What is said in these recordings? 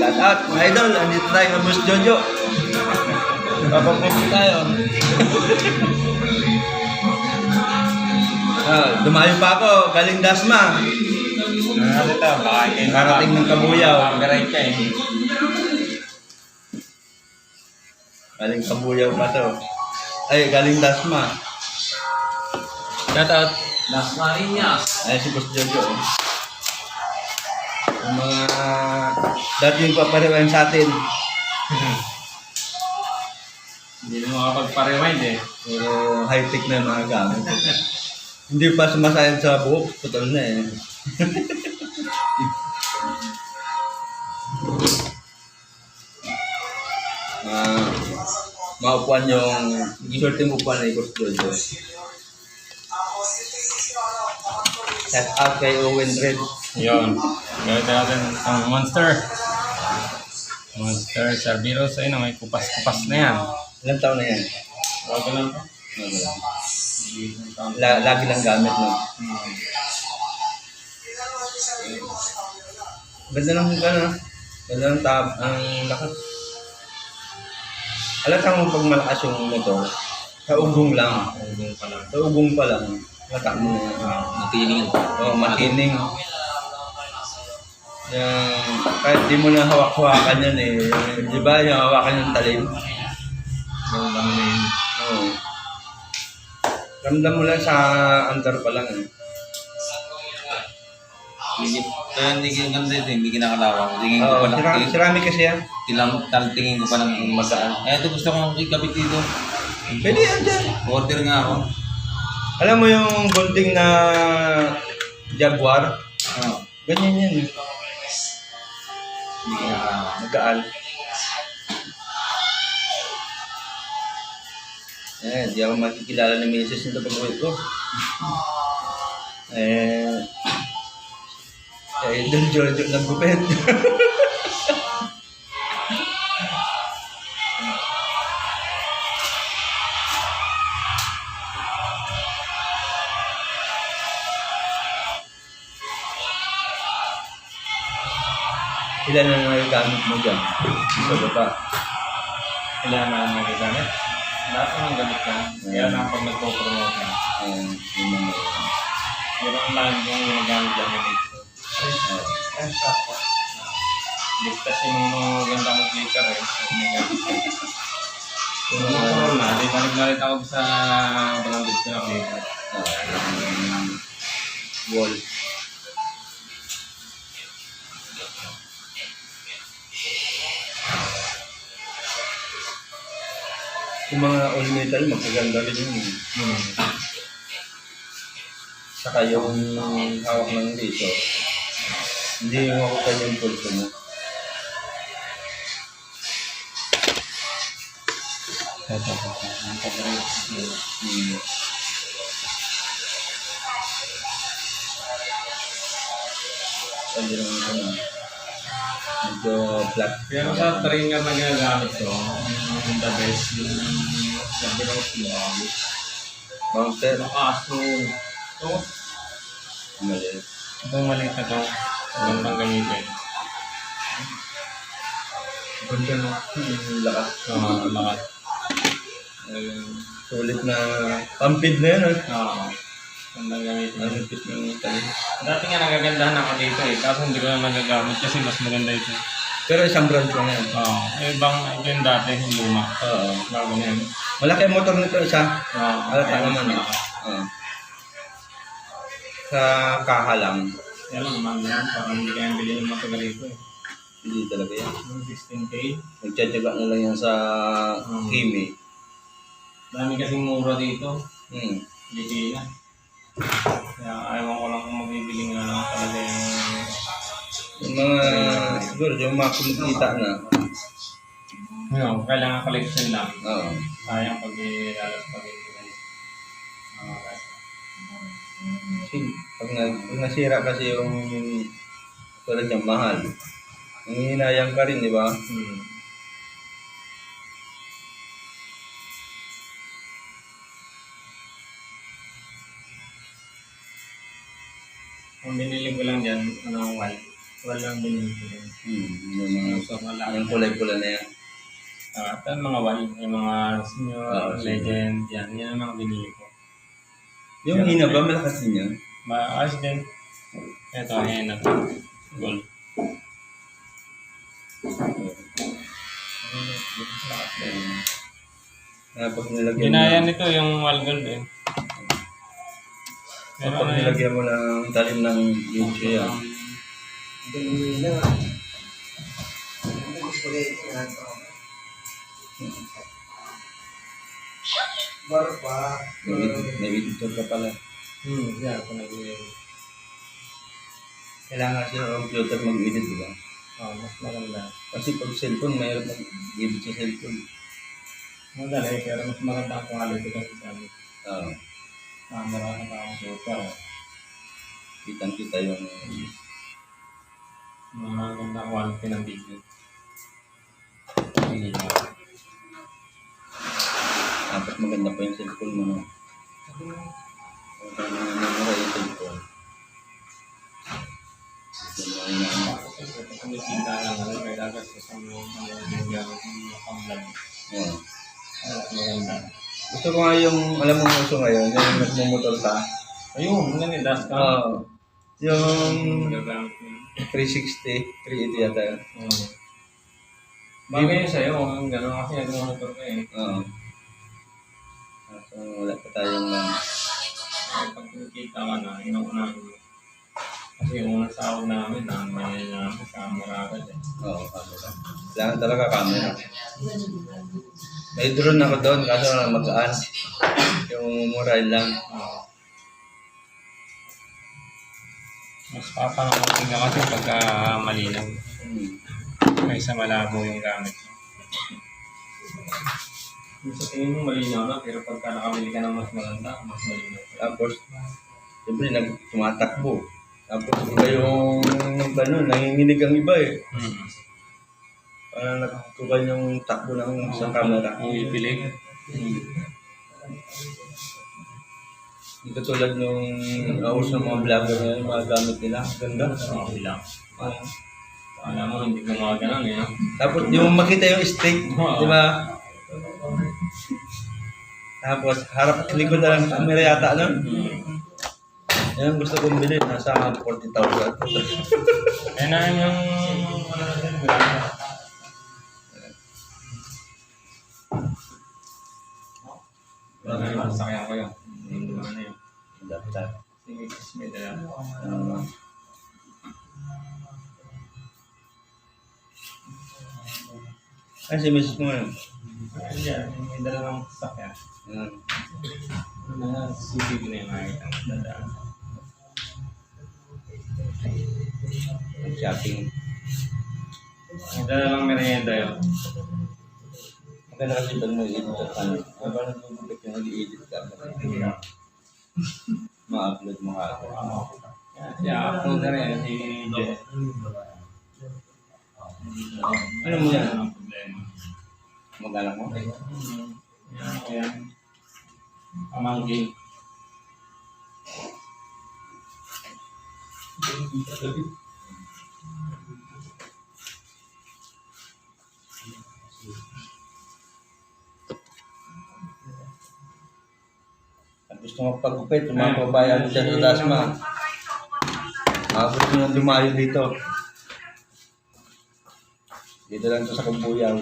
Shout out, mga idol. Andito tayo kay Boss Jojo. Papapunta tayo. Dumayo pa ako, galing Dasma. Ano ito? Karating ng Kabuyaw. Copyright ka eh. Galing Kabuyaw pa to. Ay, galing Dasma. Shout out. Las Marinas. Ay, si Boss Jojo. Ang mga dati yung papariwan sa atin. Hindi na makapagpa-rewind eh. Puro high-tech na yung mga gamit. Hindi pa sumasayad sa buhok. Putol na eh. Maupuan yung sorting upuan na Boss Jojo. Shout out kay Owen Red. Yun. Gawin natin ang Monster. Monster Cerberus. Ayun, may kupas-kupas na yan. Ilang taon na yan? Bago lang to. Lagi lang gamit, no? Ganda ng ano? Ganda ng ang lakas. Alata mo pag malakas yung motor, sa ugong lang. Sa ugong pa lang. Alata mo na. Matiling. Oo, matining. Yung, kahit di mo na hawak-hawakan yan eh. Di ba yung hawakan yung talim? Yung lang na yun. Oo. Ramdam mo lang sa andar pa lang eh. Kaya hindi ganda ito, hindi kinakalawang. Tingin ko Oo, pa lang. ceramic kasi yan. Tingin ko pa ng magaan. Eh, ito gusto kong ikabit dito. Pwede yan dyan. Order nga ako. Alam mo yung gunting na Jaguar? Oo. Ganyan yan eh. Hindi kinakalawang. Magaan. Di ako makikilala ng misis nito pag uwi ko. Doon Jojo ng gupit. Ilan na nagagamit mo dyan? Sa baba. Kailangan na magagamit. Lahat ng gamit ka. Kaya na pag nagpo-promote ka. Yung mga Meron lang yung ginagamit lang yung dito. Ligtas yung mga ganda mong clicker eh. Kung ano na, di balik-balik ako sa barangay ko na clicker. wall. Yung mga all metal, magaganda rin yun. Saka yung hawak ng dito, hindi yung ako pa yung pulso mo. Sabi lang ano, medyo flat. Pero sa trainer na ginagamit ko, yung the best, yung sabi ko small. Bouncer, Kaso, ito, maliit. itong maliit na ito, huwag nang gamitin. Ganda no, yung lakas. Lahat. Sulit na pampid na yun. Huwag nang gamitin. Ang nipis ng talim. Dati nga nagagandahan ako dito eh, kaso hindi ko na nagagamit kasi mas maganda ito. Pero isang brand lang yan. Ibang ito yung dati, yung luma. Oo. Bago na yun. Malaki ang motor nito isa. Malaki Kaya naman. Sa kaha lang. Kaya lang naman yan, parang hindi kayang bilhin ng mga rito eh. Hindi talaga yan. Yung 16K. Nagtsatsaga na lang yan sa Kimi. Dami kasing mura dito. Hmm. na. Kaya ayaw ko lang kung magbibili nga lang talaga Yung mga, siguro, yung mga kumikita na. yung kailangan collection lang. Oo. Sayang pag-ilalas pag-ibigay. Pag nasira kasi yung tulad niyang mahal, nangihinayang ka rin, di ba? Ang binili ko lang dyan, white. walang binili ko. Yung mga, So, wala. yung kulay-pula na yan. At yung mga wal, yung mga senior, legend, yan ang mga binili ko. Yung hina ba, malakas din yan? Maayos din. Ito, ayan na to. Gold. Pag nilagyan Ginaya nito yung wall gold eh. Pero pag nilagyan mo ng talim ng yuchi yan. May editor ka pala. Yeah, kung nag-i- Kailangan siya ng computer mag-edit, di ba? mas maganda. Kasi pag cellphone, mayroon mag-edit sa cellphone. Madali, pero mas maganda ang quality kasi sabi. Oo. Camera na parang super. Kitang-kita yung... Maganda quality ng video. Hindi na. Dapat maganda pa yung cellphone mo. Kung namura yung cellphone. Kung nakita lang, may dagat sa mga ginagawa ng pang-vlog. Oo. Maganda. Gusto ko nga yung, alam mo uso ngayon, yung nagmumotor ka. Ayun, nanilas ka. Oo. Yung Magagamit mo. 360, 380 yata yun. Bagay yun sa'yo, ang gano'n kasi nag-monitor ka eh. Oo. So, wala pa tayong Pag nakikita ka na, inuunahin mo. Kasi yung unang sahod namin, namin namin sa Muragad eh. Oo, camera. Kailangan talaga camera. May drone ako doon, kaso magaan. Yung murahin lang. Mas papangamutin ka kasi pagka malinaw. Kaysa malabo yung gamit mo. Sa tingin mo malinaw na, pero pagka nakamili ka ng mas maganda, mas malinaw. Tapos, siyempre, tumatakbo. Tapos, iba yung gano'n, nanginginig ang iba eh. Parang nagkukan yung takbo ng sa camera. Kung ipilig. Ito tulad nung naus ng mga vlogger na yung mga gamit nila. Ganda. Okay lang. Alam mo, hindi ko mga ganun eh. Tapos yung makita yung stick, di ba? Tapos harap at likod na lang sa camera yata, no? Yan gusto kong bilhin, nasa 40,000. Kaya na yung ano natin, sakyan ko yun. Hindi naman na yun. Dapat. Sige, may dala. Ay, si Mrs. mo yun. Ayan, may dala ng sakyan. CCTV na yung makikita ng dadaan. Shopping. May dala ng merienda yun. Maganda kasi pag mag-edit ka ano. Parang nagugupit yung mag-edit ka. Ma-upload mo ka ako. I-upload na rin si Jen. Ano mo yan? Ang problema. Mag-alang mo? Ayan. Pamangking. At gusto magpagupit, yung mga babayan dyan sa Dasma. Gusto nyo lumayo dito. Dito lang to sa Kambuyaw.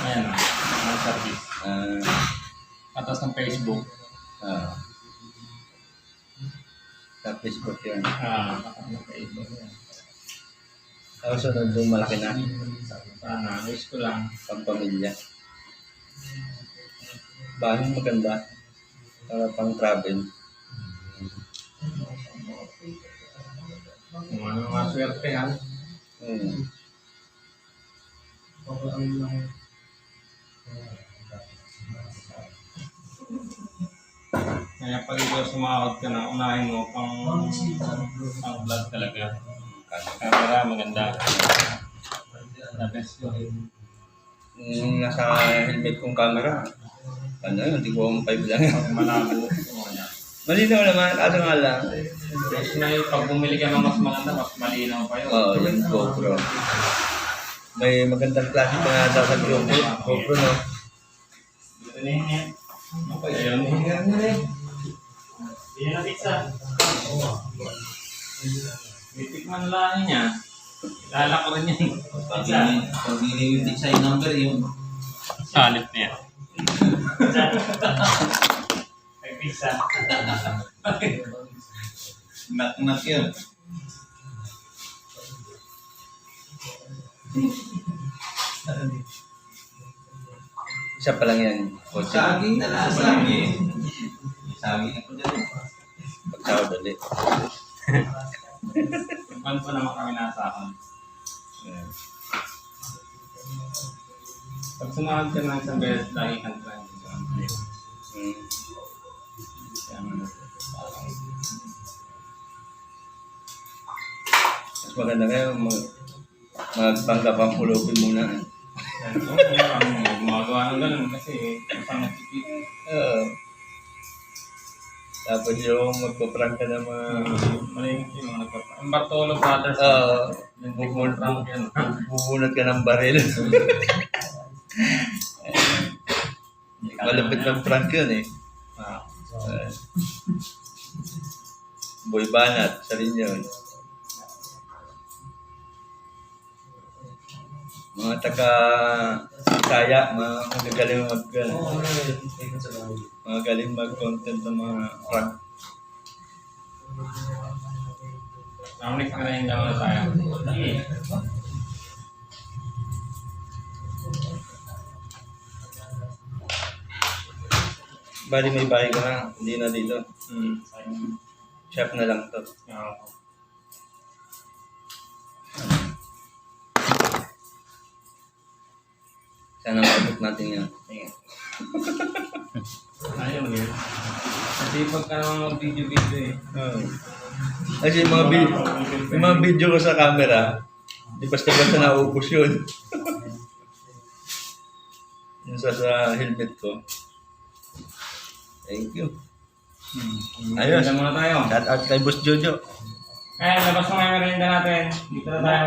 Ayan o. Ang service. Atas ng Facebook. Sa Facebook yun. Atas ng Facebook. Tapos sunod yung malaki na. Sana, wish ko lang. Pang-pamilya. Bahan maganda. Para pang travel. Kung ano mga swerte yan. Kaya pag ikaw sumahod ka na, unahin mo pang vlog talaga. Camera, maganda. The best yun. Nasa helmet kong camera. Ano yun, hindi ko 5 lang yan. Pag malabo. Malinaw naman, kaso nga lang. Mas may pag bumili ka ng mas maganda, mas malinaw pa yun. Oo, yung GoPro. May magandang klase pa nga daw sa GoPro, no? Ito na yun yan. Ayun. Yan na pizza. Titikman lang niya. Kilala ko rin yan. Pizza. Pag yung pizza yung number, yung Salit niya. Ay, pizza. knock-knock yun. Isa pa lang yan. Kotse. Saging na lang, saging. Saging ako dyan. Pagtawad ulit. Ipan po naman kami nasa akin. Ayan. Pag sumahag ka ng isang beses, lagi kang try. Hmm. Mas maganda kayo magpanggap ang pulupin muna. Gumagawa ng ganun kasi isang natipid. Oo. Tapos yung magpa-prank ka ng mga... Malimit yung mga nagpapa. Ang Bartolo Brothers. Oo. Prank yan. Bubunot ka ng baril. Malapit ng prank yun eh. Ah. Boy Banat, sa rin yun. Mga taga-Bisaya, mga magagaling mga galing mag-content ng mga prank. Next na rin daw na tayo. Bali may bahay ka na, hindi na dito. Hmm. Chef na lang to. Sana mabot natin yan. Ayun yun. Kasi pagka naman mag-video-video eh. Kasi yung mga video ko sa camera, di basta-basta naubos yun. Yung sa helmet ko. Thank you. Ayos. Ayos. Muna tayo. Shout out kay Boss Jojo. Labas na may merienda natin. Dito na tayo.